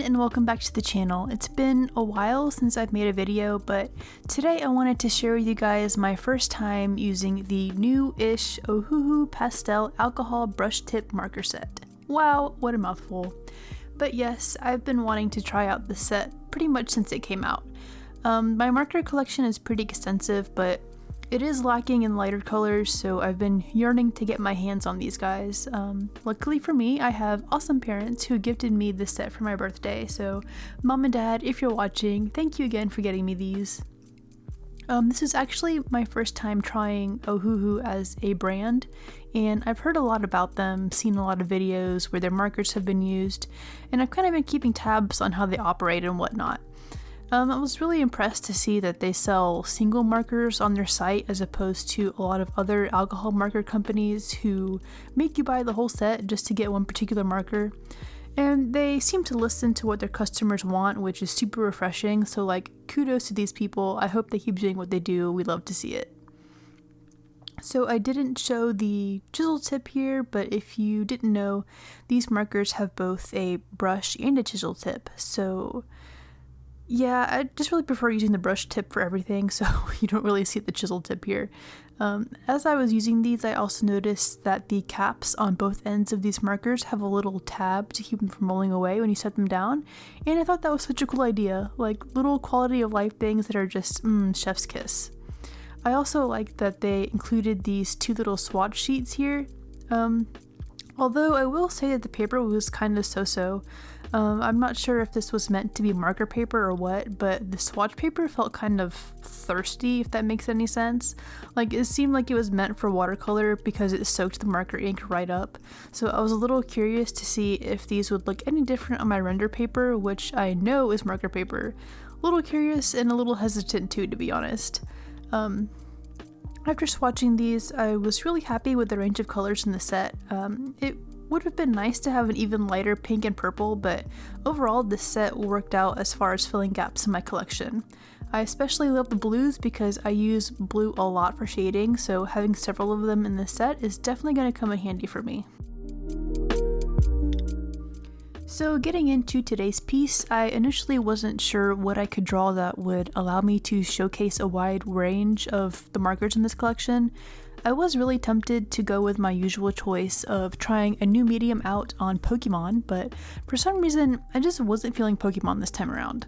everyone, and welcome back to the channel. It's been a while since I've made a video, but today I wanted to share with you guys my first time using the new-ish Ohuhu Pastel Alcohol Brush Tip Marker Set. Wow, what a mouthful. But yes, I've been wanting to try out this set pretty much since it came out. My marker collection is pretty extensive, but it is lacking in lighter colors, so I've been yearning to get my hands on these guys. Luckily for me, I have awesome parents who gifted me this set for my birthday, so Mom and Dad, if you're watching, thank you again for getting me these. This is actually my first time trying Ohuhu as a brand, and I've heard a lot about them, seen a lot of videos where their markers have been used, and I've kind of been keeping tabs on how they operate and whatnot. I was really impressed to see that they sell single markers on their site as opposed to a lot of other alcohol marker companies who make you buy the whole set just to get one particular marker. And they seem to listen to what their customers want, which is super refreshing, so like kudos to these people. I hope they keep doing what they do. We love to see it. So I didn't show the chisel tip here, but if you didn't know, these markers have both a brush and a chisel tip, so yeah, I just really prefer using the brush tip for everything, so you don't really see the chisel tip here. As I was using these, I also noticed that the caps on both ends of these markers have a little tab to keep them from rolling away when you set them down, and I thought that was such a cool idea, like little quality of life things that are just chef's kiss. I also like that they included these two little swatch sheets here, although I will say that the paper was kind of so-so. I'm not sure if this was meant to be marker paper or what, but the swatch paper felt kind of thirsty, if that makes any sense. Like, it seemed like it was meant for watercolor because it soaked the marker ink right up. So I was a little curious to see if these would look any different on my render paper, which I know is marker paper. A little curious and a little hesitant too, to be honest. After swatching these, I was really happy with the range of colors in the set. It would have been nice to have an even lighter pink and purple, but overall this set worked out as far as filling gaps in my collection. I especially love the blues because I use blue a lot for shading, so having several of them in this set is definitely going to come in handy for me. So getting into today's piece, I initially wasn't sure what I could draw that would allow me to showcase a wide range of the markers in this collection. I was really tempted to go with my usual choice of trying a new medium out on Pokemon, but for some reason I just wasn't feeling Pokemon this time around.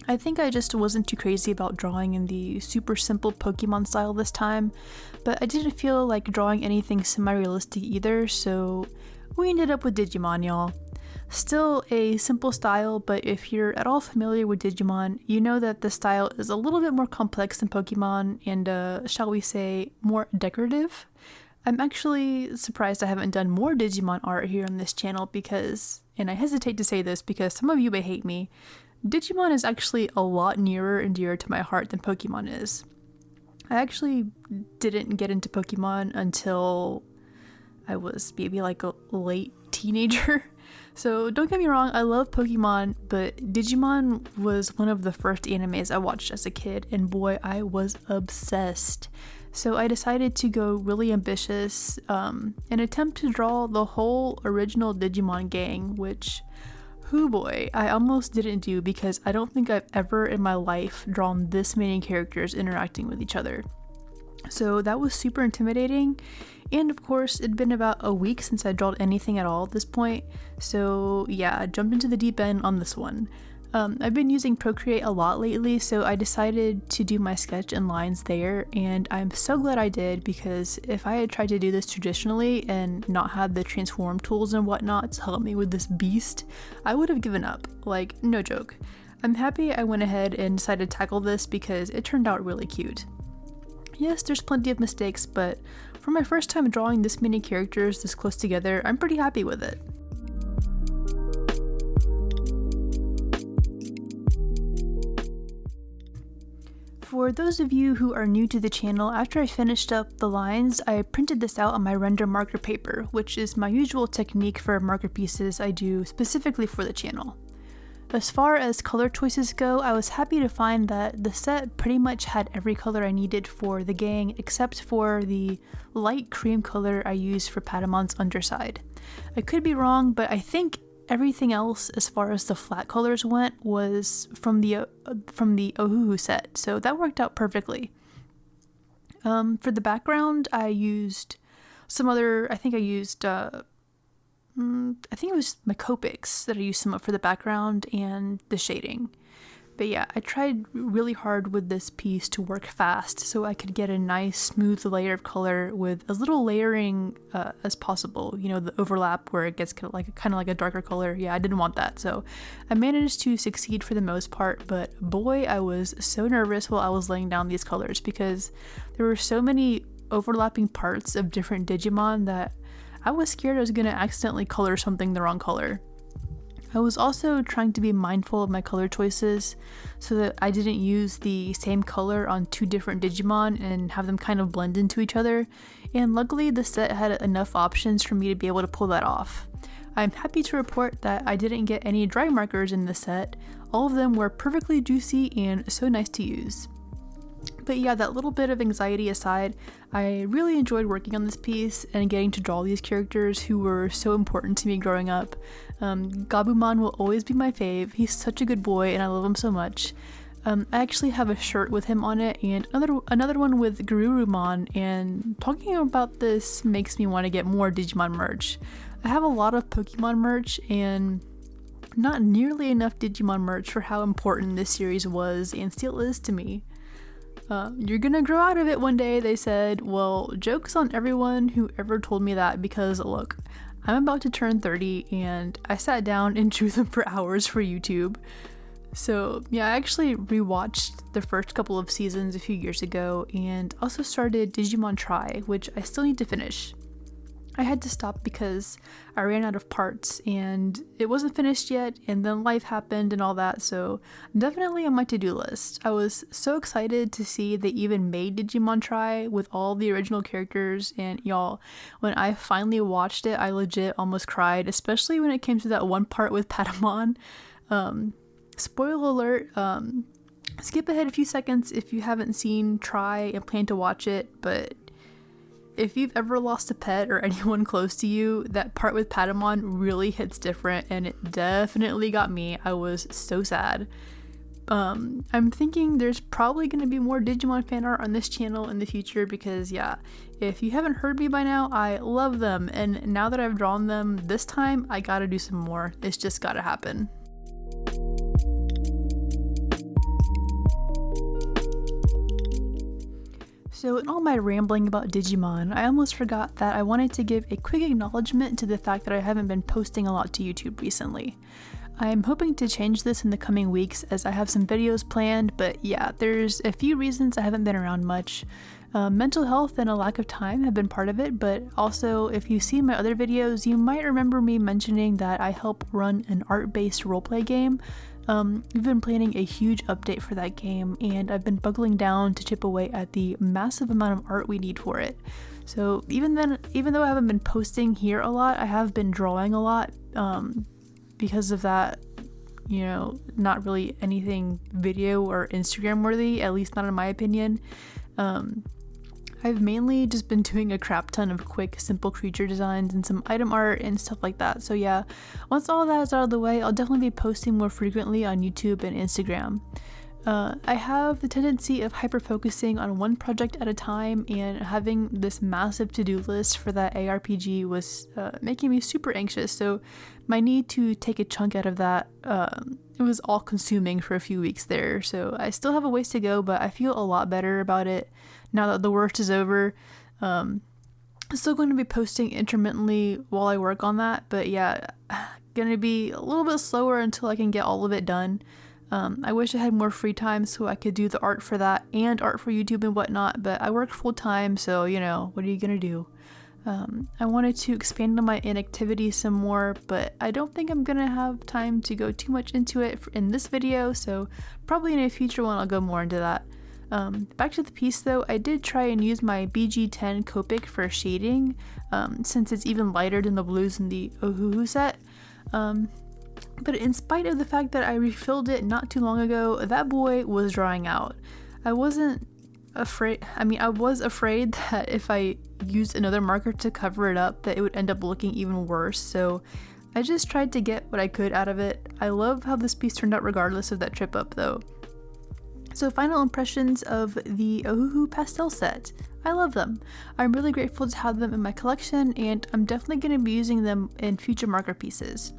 I think I just wasn't too crazy about drawing in the super simple Pokemon style this time, but I didn't feel like drawing anything semi-realistic either, so we ended up with Digimon, y'all. Still a simple style, but if you're at all familiar with Digimon, you know that the style is a little bit more complex than Pokemon and, shall we say, more decorative. I'm actually surprised I haven't done more Digimon art here on this channel because, and I hesitate to say this because some of you may hate me, Digimon is actually a lot nearer and dearer to my heart than Pokemon is. I actually didn't get into Pokemon until I was maybe like a late teenager. So don't get me wrong, I love Pokemon, but Digimon was one of the first animes I watched as a kid, and boy, I was obsessed. So I decided to go really ambitious and attempt to draw the whole original Digimon gang, which, hoo boy, I almost didn't do because I don't think I've ever in my life drawn this many characters interacting with each other. So that was super intimidating, and of course it'd been about a week since I drawn anything at all at this point, so yeah, I jumped into the deep end on this one. I've been using Procreate a lot lately, so I decided to do my sketch and lines there, and I'm so glad I did because if I had tried to do this traditionally and not had the transform tools and whatnot to help me with this beast, I would have given up, like no joke. I'm happy I went ahead and decided to tackle this because it turned out really cute. Yes, there's plenty of mistakes, but for my first time drawing this many characters this close together, I'm pretty happy with it. For those of you who are new to the channel, after I finished up the lines, I printed this out on my render marker paper, which is my usual technique for marker pieces I do specifically for the channel. As far as color choices go, I was happy to find that the set pretty much had every color I needed for the gang except for the light cream color I used for Patamon's underside. I could be wrong, but I think everything else as far as the flat colors went was from the Ohuhu set, so that worked out perfectly. For the background, I used some other, I think it was my Copics that I used some for the background and the shading. But yeah, I tried really hard with this piece to work fast so I could get a nice smooth layer of color with as little layering as possible. You know, the overlap where it gets kind of like a darker color. Yeah, I didn't want that. So I managed to succeed for the most part, but boy, I was so nervous while I was laying down these colors because there were so many overlapping parts of different Digimon that I was scared I was going to accidentally color something the wrong color. I was also trying to be mindful of my color choices so that I didn't use the same color on two different Digimon and have them kind of blend into each other, and luckily the set had enough options for me to be able to pull that off. I'm happy to report that I didn't get any dry markers in the set. All of them were perfectly juicy and so nice to use. But yeah, that little bit of anxiety aside, I really enjoyed working on this piece and getting to draw these characters who were so important to me growing up. Gabumon will always be my fave. He's such a good boy and I love him so much. I actually have a shirt with him on it and another one with Garurumon, and talking about this makes me want to get more Digimon merch. I have a lot of Pokemon merch and not nearly enough Digimon merch for how important this series was and still is to me. You're gonna grow out of it one day, they said. Well, joke's on everyone who ever told me that, because look, I'm about to turn 30 and I sat down and drew them for hours for YouTube. So yeah, I actually rewatched the first couple of seasons a few years ago and also started Digimon Try, which I still need to finish. I had to stop because I ran out of parts and it wasn't finished yet, and then life happened and all that, so definitely on my to-do list. I was so excited to see they even made Digimon Try with all the original characters, and y'all, when I finally watched it, I legit almost cried, especially when it came to that one part with Patamon. Spoiler alert, skip ahead a few seconds if you haven't seen Try and plan to watch it, but if you've ever lost a pet or anyone close to you, that part with Patamon really hits different, and it definitely got me. I was so sad. I'm thinking there's probably going to be more Digimon fan art on this channel in the future because, yeah, if you haven't heard me by now, I love them, and now that I've drawn them this time, I gotta do some more. It's just gotta happen. So in all my rambling about Digimon, I almost forgot that I wanted to give a quick acknowledgement to the fact that I haven't been posting a lot to YouTube recently. I'm hoping to change this in the coming weeks as I have some videos planned, but yeah, there's a few reasons I haven't been around much. Mental health and a lack of time have been part of it, but also if you've seen my other videos, you might remember me mentioning that I help run an art-based roleplay game. We've been planning a huge update for that game, and I've been buckling down to chip away at the massive amount of art we need for it. So even though I haven't been posting here a lot, I have been drawing a lot, because of that, you know, not really anything video or Instagram worthy, at least not in my opinion. I've mainly just been doing a crap ton of quick, simple creature designs and some item art and stuff like that. So yeah, once all that is out of the way, I'll definitely be posting more frequently on YouTube and Instagram. I have the tendency of hyper-focusing on one project at a time, and having this massive to-do list for that ARPG was making me super anxious, so my need to take a chunk out of that, it was all-consuming for a few weeks there. So I still have a ways to go, but I feel a lot better about it now that the worst is over. I'm still going to be posting intermittently while I work on that, but yeah, gonna be a little bit slower until I can get all of it done. I wish I had more free time so I could do the art for that and art for YouTube and whatnot, but I work full time, so you know, what are you gonna do? I wanted to expand on my inactivity some more, but I don't think I'm gonna have time to go too much into it in this video, so probably in a future one I'll go more into that. Back to the piece though, I did try and use my BG10 Copic for shading, since it's even lighter than the blues in the Ohuhu set. But in spite of the fact that I refilled it not too long ago, that boy was drying out. I wasn't afraid, I was afraid that if I used another marker to cover it up that it would end up looking even worse, so I just tried to get what I could out of it. I love how this piece turned out regardless of that trip up though. So final impressions of the Ohuhu pastel set. I love them. I'm really grateful to have them in my collection, and I'm definitely going to be using them in future marker pieces.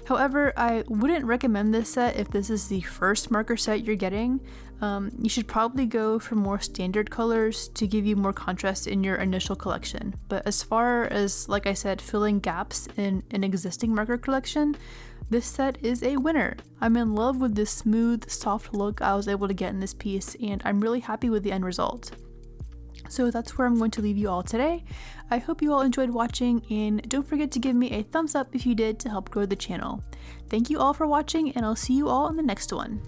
However, I wouldn't recommend this set if this is the first marker set you're getting. You should probably go for more standard colors to give you more contrast in your initial collection. But as far as, like I said, filling gaps in an existing marker collection, this set is a winner. I'm in love with this smooth, soft look I was able to get in this piece, and I'm really happy with the end result. So that's where I'm going to leave you all today. I hope you all enjoyed watching, and don't forget to give me a thumbs up if you did to help grow the channel. Thank you all for watching, and I'll see you all in the next one.